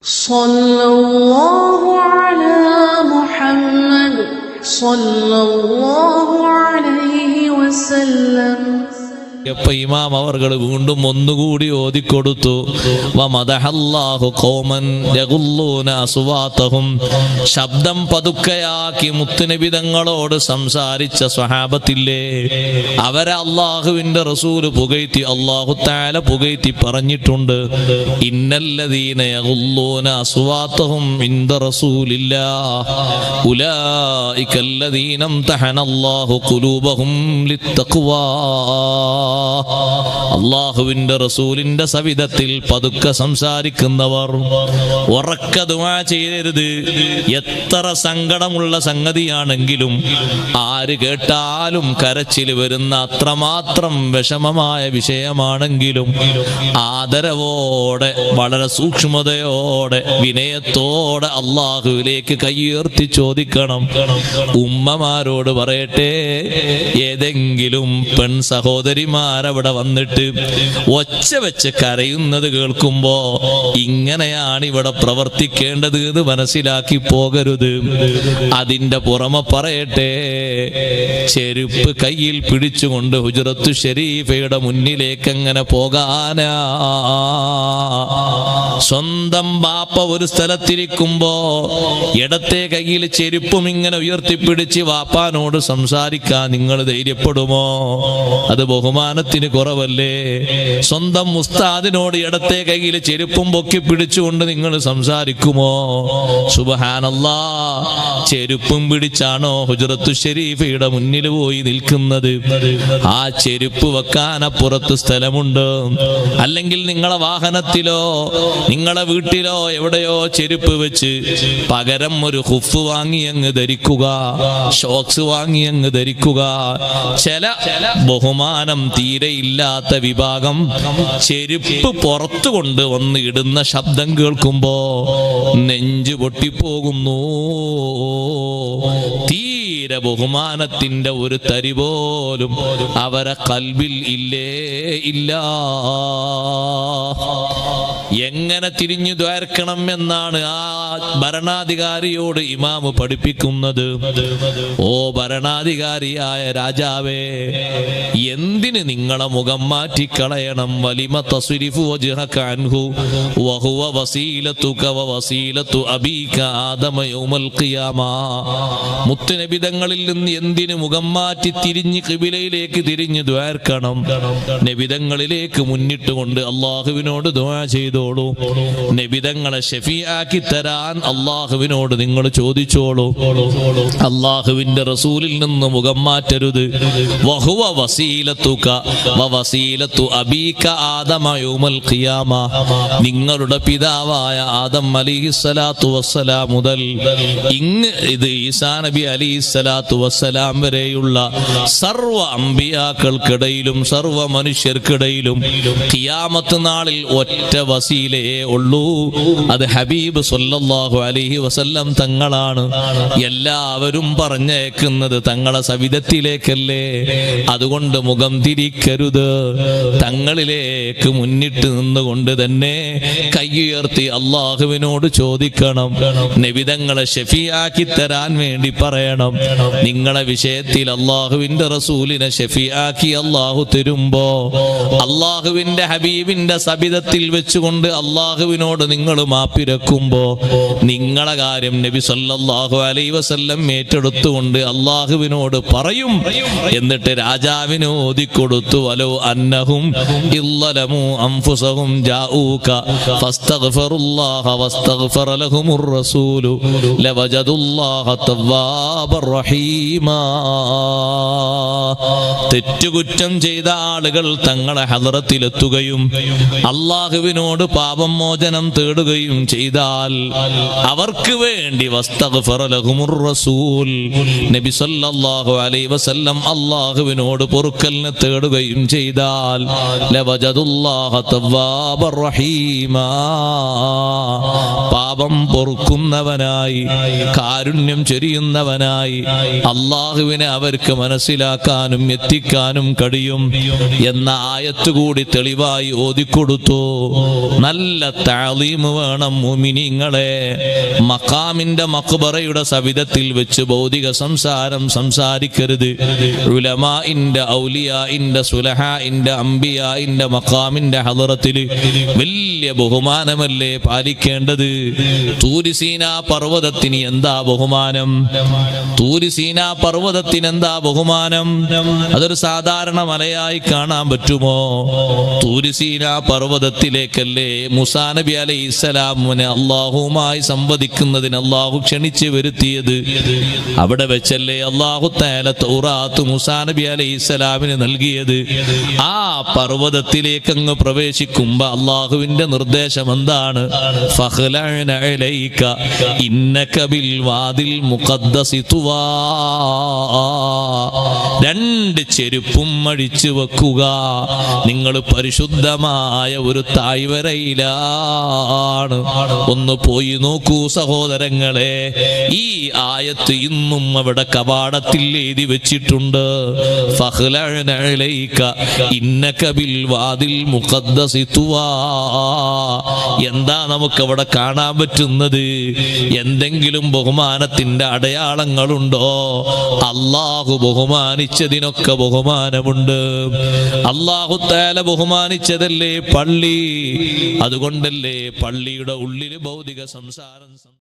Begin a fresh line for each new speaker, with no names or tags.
صلى الله على محمد صلى الله عليه وسلم.
ഇമാം അവർകൾ വീണ്ടും ഒന്നുകൂടി ഓതിക്കൊടുത്തു. വമദഹല്ലാഹു ഖൗമൻ യഗുല്ലൂന അസ്വാതഹും. ശബ്ദം പതുക്കെയാക്കി മുത്തുനബി തങ്ങളോട് സംസാരിച്ച സ്വഹാബത്തില്ലേ, അവരെ അല്ലാഹുവിന്റെ റസൂൽ പുകഴ്ത്തി, അല്ലാഹു തആല പുകഴ്ത്തി പറഞ്ഞിട്ടുണ്ട്, ഇന്നല്ലദീന യഗുല്ലൂന അസ്വാതഹും ഇൻദ റസൂലില്ലാഹ് ഉലൈകല്ലദീന ഇംതഹനല്ലാഹു ഖുലൂബഹും ലിത്തഖ്വാ. അല്ലാഹുവിന്റെ റസൂലിന്റെ സവിധത്തിൽ പതുക്കെ സംസാരിക്കുന്നവർ ഉറക്ക ദുആ ചെയ്യരുത്. എത്ര സങ്കടമുള്ള സംഗതിയാണെങ്കിലും ആര് കേട്ടാലും കരച്ചിൽ വരുന്ന അത്രമാത്രം വിഷമമായ വിഷയമാണെങ്കിലും ആദരവോടെ, വളരെ സൂക്ഷ്മതയോടെ, വിനയത്തോടെ അല്ലാഹുവിലേക്ക് കൈയുയർത്തി ചോദിക്കണം. ഉമ്മമാരോട് പറയട്ടെ, ഏതെങ്കിലും പെൺ സഹോദരിമാരവിടെ വന്നിട്ട് ഒച്ച വെച്ച് കരയുന്നത് കേൾക്കുമ്പോ ഇങ്ങനെയാണ് ഇവിടെ പ്രവർത്തിക്കേണ്ടത് എന്ന് മനസ്സിലാക്കി പോകരുത്. അതിന്റെ പുറമെ പറയട്ടെ, ചെരുപ്പ് കയ്യിൽ പിടിച്ചുകൊണ്ട് ഹുജറത്തു ഷരീഫയുടെ മുന്നിലേക്ക് എങ്ങനെ പോകാനാ? സ്വന്തം ബാപ്പ ഒരു സ്ഥലത്തിരിക്കുമ്പോ ഇടത്തെ കയ്യിൽ ചെരുപ്പും ഇങ്ങനെ ഉയർത്തിപ്പിടിച്ച് വാപ്പാനോട് സംസാരിക്കാൻ നിങ്ങൾ ധൈര്യപ്പെടുമോ? അത് ബഹുമാനത്തിന് കുറവല്ലേ? സ്വന്തം ഉസ്താദിനോട് ഇടത്തെ കയ്യിൽ ചെരുപ്പും പൊക്കി പിടിച്ചുകൊണ്ട് നിങ്ങൾ സംസാരിക്കുമോ? സുബ്ഹാനല്ലാഹ്, ചെരുപ്പും പിടിച്ചാണോ ഹുജറത്തു ഷരീഫയുടെ മുന്നിൽ പോയി നിൽക്കുന്നത്? ആ ചെരുപ്പ് വെക്കാൻ അപ്പുറത്ത് സ്ഥലമുണ്ട്. അല്ലെങ്കിൽ നിങ്ങളെ വാഹനത്തിലോ നിങ്ങളെ വീട്ടിലോ എവിടെയോ ചെരുപ്പ് വെച്ച് പകരം ഒരു ഹുഫ് വാങ്ങി അങ്ങ് ധരിക്കുക, ഷോക്സ് വാങ്ങി അങ്ങ് ധരിക്കുക. ചില ബഹുമാനം തീരെ ഇല്ലാത്ത വിഭാഗം ചെരുപ്പ് പുറത്തു കൊണ്ട് വന്ന് ഇടുന്ന ശബ്ദം കേൾക്കുമ്പോ നെഞ്ചു പൊട്ടിപ്പോകുന്നു. തീരെ ബഹുമാനത്തിന്റെ ഒരു തരി പോലും അവരെ കൽബിൽ ഇല്ലേ ഇല്ല. എങ്ങനെ തിരിഞ്ഞു ദ്വാർക്കണം എന്നാണ് ആ ഭരണാധികാരിയോട് ഇമാമ് പഠിപ്പിക്കുന്നത്. ഓ ഭരണാധികാരിയായ രാജാവേ, എന്തിന് നിങ്ങളെ മുഖം മാറ്റിക്കളയണം? വലിമ തസ്രിഫു വജ്ഹക അൻഹു വഹുവ വസീലതുക വവസീലതു അബീക ആദമ യൗമൽ ഖിയാമ. മുത്തുനബി തങ്ങളിൽ നിന്ന് എന്തിന് മുഖം മാറ്റി തിരിഞ്ഞ് ഖിബിലയിലേക്ക് തിരിഞ്ഞ് ദ്വാർക്കണം? നബിതങ്ങളിലേക്ക് മുന്നിട്ടുകൊണ്ട് അല്ലാഹുവിനോട് ദുആ ചെയ്തോളൂ. നബിതങ്ങളെ ഷഫീആക്കി തരാൻ അല്ലാഹുവിനോട് നിങ്ങൾ ചോദിച്ചോളൂ. അല്ലാഹുവിന്റെ റസൂലിൽ നിന്ന് മുഖം മാറ്റരുത്. വഹുവ വസീലതുക വവസീലതു അബീക ആദമ യൗമൽ ഖിയാമ. നിങ്ങളുടെ പിതാവായ ആദം അലൈഹിസ്സലാത്തു വസ്സലാം മുതൽ ഇങ്ങ് ഇത് ഈസാ നബി അലൈഹിസ്സലാത്തു വസ്സലാം വരെയുള്ള സർവ്വ അമ്പിയാക്കൾക്കിടയിലും സർവ്വ മനുഷ്യർക്കിടയിലും ഖിയാമത്ത് നാളിൽ ഒറ്റ വസീലയെ ഉള്ളൂ. അത് ഹബീബ് സല്ലല്ലാഹു അലൈഹി വസല്ലം തങ്ങളാണ്. എല്ലാവരും പറഞ്ഞേക്കുന്നത് തങ്ങളെ സവിധത്തിലേക്കല്ലേ. അതുകൊണ്ട് മുഖം തിരിക്കരുത്. തങ്ങളിലേക്ക് മുന്നിട്ട് നിന്നുകൊണ്ട് തന്നെ കൈയുയർത്തി അല്ലാഹുവിനോട് ചോദിക്കണം. നബിതങ്ങളെ ഷഫീആക്കി തരാൻ വേണ്ടി പറയണം. നിങ്ങളെ വിഷയത്തിൽ അല്ലാഹുവിന്റെ റസൂലിനെ ഷഫീആക്കി അല്ലാഹു തരുമ്പോ അല്ലാഹുവിന്റെ ഹബീബിന്റെ സബിതത്തിൽ വെച്ചുകൊണ്ട് അല്ലാഹുവിനോട് നിങ്ങൾ മാപ്പിരക്കുമ്പോ നിങ്ങളെ കാര്യം നബി സല്ലല്ലാഹു അലൈഹി വസല്ലം ഏറ്റെടുത്തുകൊണ്ട് അല്ലാഹുവിനോട് പറയും. എന്നിട്ട് രാജാവിന് ഓതിക്കൊടുത്തു, വലോ അന്നഹും ഇല്ലലമു അൻഫുസഹും ജാഊക ഫസ്തഗ്ഫിറുല്ലാഹ വസ്തഗ്ഫറ ലഹുമുർ റസൂലു ലവജദുല്ലാഹ തവ്വാബർ റഹീമാ. തെറ്റുകുറ്റം ചെയ്ത ആളുകൾ തങ്ങളെ ഹദറത്തിലെത്തുകയും അല്ലാഹുവിനോട് പാപം മോചനം തേടുകയും ചെയ്താൽ അവർക്ക് വേണ്ടി വസ്തഗ്ഫറ ലഹുമുർ റസൂൽ, നബി സല്ലല്ലാഹു അലൈഹി വസല്ലം അല്ലാഹുവിനോട് പൊറുക്കലിനെ തേടുകയും ചെയ്താൽ ലവജദുല്ലാഹ തവ്വാബർ റഹീമാ. പാപ പാപം പൊറുക്കുന്നവനായി, കാരുണ്യം ചൊരിയുന്നവനായി അള്ളാഹുവിനെ അവർക്ക് മനസ്സിലാക്കാനും എത്തിക്കാനും കഴിയും എന്ന ആയത്ത് കൂടി തെളിവായി ഓതിക്കൊടുത്തു. നല്ല തഅലീം വേണം മുഅ്മിനീങ്ങളെ. മഖാമിന്റെ മഖ്ബറയുടെ സവിധത്തിൽ വെച്ച് ഭൗതിക സംസാരം സംസാരിക്കരുത്. ഉലമാഇന്റെ, ഔലിയാഇന്റെ, സുലഹാഇന്റെ, അംബിയാഇന്റെ മഖാമിന്റെ ഹളറത്തിൽ വലിയ ബഹുമാനമല്ലേ പാലിക്കേണ്ടത്? തൂരി സീനാ പർവ്വതത്തിന് എന്താ ബഹുമാനം? തൂരി സീനാ പർവ്വതത്തിന് എന്താ ബഹുമാനം? അതൊരു സാധാരണ മലയായി കാണാൻ പറ്റുമോ? തൂരി സീനാ പർവ്വതത്തിലേക്കല്ലേ മൂസാ നബി അലൈഹിസ്സലാമിനെ അള്ളാഹുവുമായി സംവദിക്കുന്നതിന് അള്ളാഹു ക്ഷണിച്ചു വരുത്തിയത്. അവിടെ വെച്ചല്ലേ അള്ളാഹു തആല തൗറാത്ത് മൂസാ നബി അലൈഹിസ്സലാമിന് നൽകിയത്. ആ പർവ്വതത്തിലേക്ക് അങ്ങ് പ്രവേശിക്കുമ്പോ അള്ളാഹുവിന്റെ നിർദ്ദേശം എന്താണ്? ഫഖ്ലഅന അലൈക ഇന്നക ബിൽ വാദിൽ മുഖദ്ദസി തുവാ. രണ്ട് ചെരുപ്പും അഴിച്ചു വെക്കുക, നിങ്ങൾ പരിശുദ്ധമായ ഒരു താഴ്വരയിലാണ്. ഒന്ന് പോയി നോക്കൂ സഹോദരങ്ങളെ. ഈ ആയത്ത് ഇന്നും അവിടെ കവാടത്തിൽ എഴുതി വെച്ചിട്ടുണ്ട്. ഫഖ്ലഅന അലൈക ഇന്നക ബിൽ വാദിൽ മുഖദ്ദസി തുവാ. എന്താ നമുക്ക് അവിടെ കാണാൻ പറ്റുന്നത്? എന്തെങ്കിലും ബഹുമാനത്തിന്റെ അടയാളങ്ങളുണ്ടോ? അള്ളാഹു ബഹുമാനിച്ചതിനൊക്കെ ബഹുമാനമുണ്ട്. അള്ളാഹു തആല ബഹുമാനിച്ചതല്ലേ പള്ളി. അതുകൊണ്ടല്ലേ പള്ളിയുടെ ഉള്ളിൽ ഭൗതിക സംസാരം